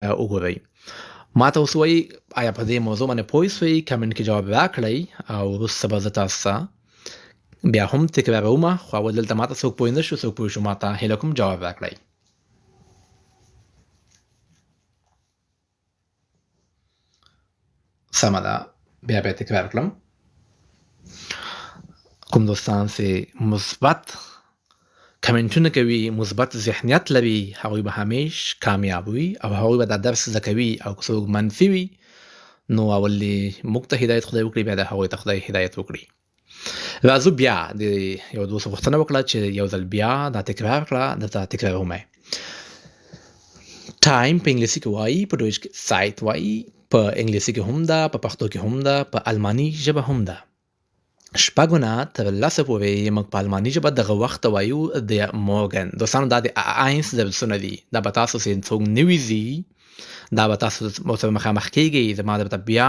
وګورئ. ما ته اوس وایي آیا په دې موضوع باندې پوه شوئ؟ کمنټ کې جواب راکړئ او وروسته به زه تاسو ته بیا هم تکراروم، خو اول دلته ما ته څوک پوه نه شو، څوک پوه شو ما ته هیله کوم جواب راکړئ. سمه ده، بیا به تکرار کړم. کوم دوستان چې مثبت کمنټونه کوي، مثبت ذهنیت لري، هغوی به همیش کامیاب وي او هغوی به دا درس زده کوي. او که څوک منفي وي نو اول دې موږ ته هدایت خدای وکړي، بیا د هغوی ته خدای هدایت وکړي. راځو بیا د یو دوست غوښتنه وکړه چې یو ځل بیا دا تکرار کړه، درته تکراروم. ټایم په انګلیسي کې وایي، په ډویچ کې سایت وایي، په انګلیسي کې هم ده، په پښتو کې هم ده، په الماني ژبه هم ده. شپږو نه تر لسو پورې موږ په الماني ژبه دغه وخت ته وایو د مورګن. دوستانو دا د آینس درسونه دي، دا به تاسو چې څوک نوي ځي دا به تاسو ورسره مخامخ کیږئ. زما درته بیا